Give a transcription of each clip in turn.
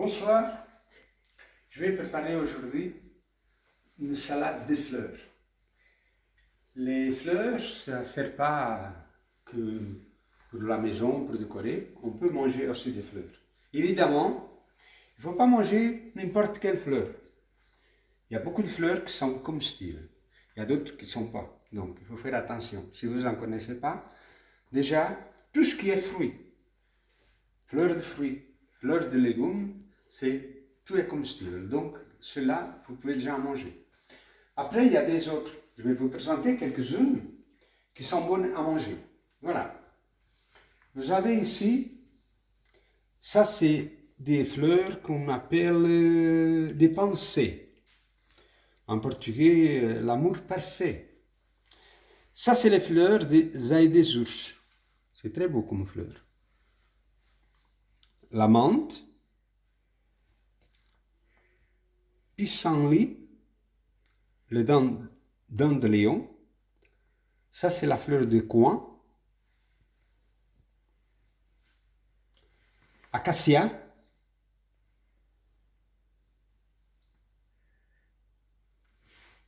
Bonsoir, je vais préparer aujourd'hui une salade de fleurs. Les fleurs, ça ne sert pas que pour la maison, pour décorer, on peut manger aussi des fleurs. Évidemment, il ne faut pas manger n'importe quelle fleur. Il y a beaucoup de fleurs qui sont comestibles, il y a d'autres qui ne sont pas, donc il faut faire attention. Si vous n'en connaissez pas, déjà, tout ce qui est fruits, fleurs de fruits, fleurs de légumes, tout est comestible. Donc, cela, vous pouvez déjà en manger. Après, il y a des autres. Je vais vous présenter quelques-unes qui sont bonnes à manger. Voilà. Vous avez ici, ça c'est des fleurs qu'on appelle des pensées. En portugais, l'amour parfait. Ça c'est les fleurs des ailes des ours. C'est très beau comme fleur. La menthe, pissenlit, le dent de lion. Ça c'est la fleur de coin. Acacia,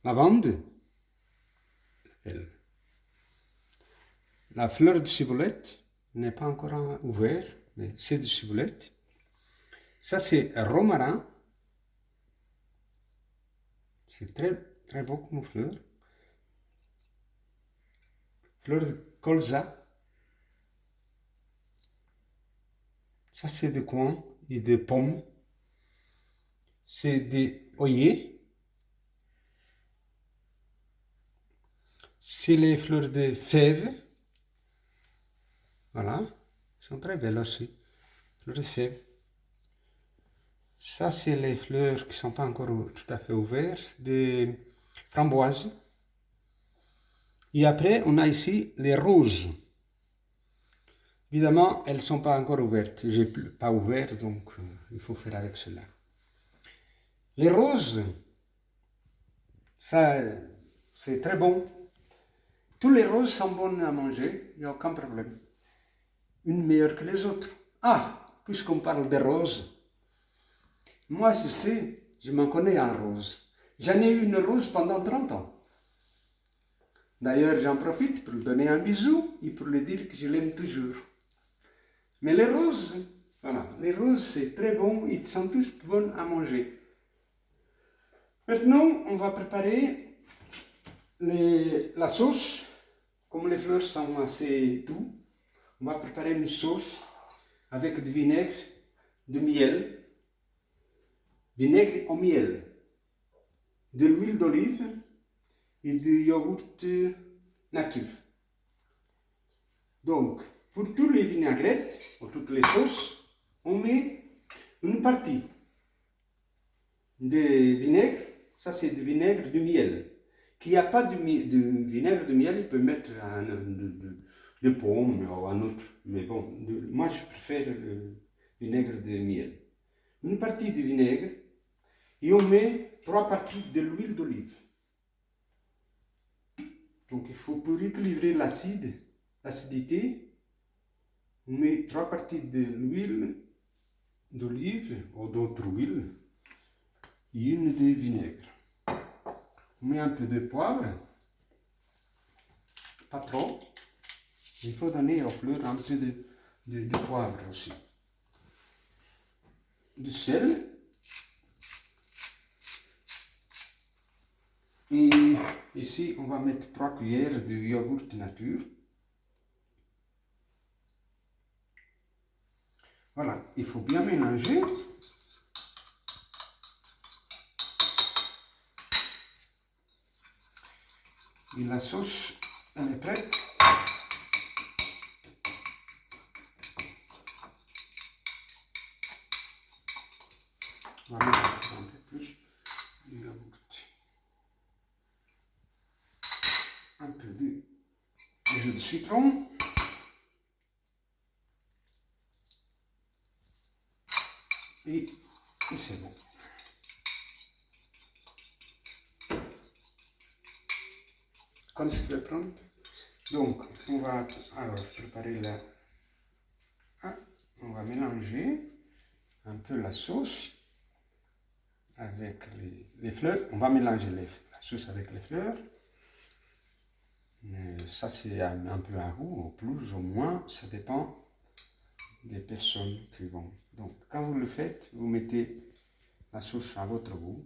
lavande, la fleur de ciboulette n'est pas encore ouverte, mais c'est de ciboulette. Ça c'est romarin, c'est très très beau comme fleur. Fleur de colza, ça c'est de coin et de pommes. C'est des œillets. C'est les fleurs de fèves. Voilà, elles sont très belles aussi. Fleurs de fèves. Ça, c'est les fleurs qui ne sont pas encore tout à fait ouvertes, des framboises. Et après, on a ici les roses. Évidemment, elles ne sont pas encore ouvertes. Je n'ai pas ouvert, donc il faut faire avec cela. Les roses, ça, c'est très bon. Tous les roses sont bonnes à manger, il n'y a aucun problème. Une meilleure que les autres. Ah, puisqu'on parle de roses, moi je sais, je m'en connais en rose. J'en ai eu une rose pendant 30 ans. D'ailleurs, j'en profite pour lui donner un bisou et pour lui dire que je l'aime toujours. Mais les roses, voilà, les roses c'est très bon, ils sont tous bonnes à manger. Maintenant, on va préparer la sauce. Comme les fleurs sont assez doux, on va préparer une sauce avec du vinaigre, du miel, vinaigre au miel, de l'huile d'olive et du yaourt nature. Donc, pour toutes les vinaigrettes, pour toutes les sauces, on met une partie de vinaigre, ça c'est du vinaigre de miel. Qui n'y a pas de vinaigre de miel, il peut mettre de pomme ou un autre. Mais bon, moi je préfère le vinaigre de miel. Une partie de vinaigre et on met 3 parties de l'huile d'olive. Donc il faut pour équilibrer l'acidité, on met 3 parties de l'huile d'olive ou d'autres huiles et une de vinaigre. On met un peu de poivre, pas trop. Il faut donner aux fleurs un peu de poivre aussi. Du sel. Et ici, on va mettre 3 cuillères de yaourt nature. Voilà, il faut bien mélanger. Et la sauce, elle est prête. On va mettre un peu plus de yaourt. Un peu de jus de citron. Et c'est bon. Quand est-ce qu'il est prêt? Donc, on va alors préparer on va mélanger. un peu la sauce avec les fleurs. On va mélanger la sauce avec les fleurs. Mais ça, c'est un peu un goût, au plus ou moins, ça dépend des personnes qui vont. Donc, quand vous le faites, vous mettez la sauce à votre goût.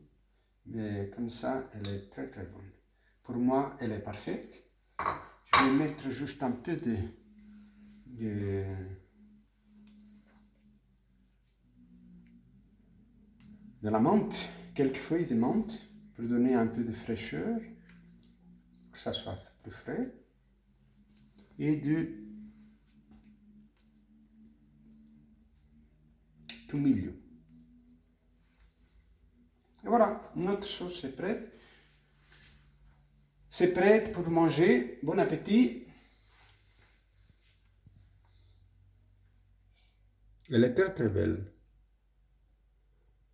Mais comme ça, elle est très très bonne. Pour moi, elle est parfaite. Je vais mettre juste un peu de la menthe, quelques feuilles de menthe pour donner un peu de fraîcheur, que ça soit plus frais, et du tomillo. Et voilà, notre sauce est prête. C'est prêt pour manger. Bon appétit. Elle est très très belle.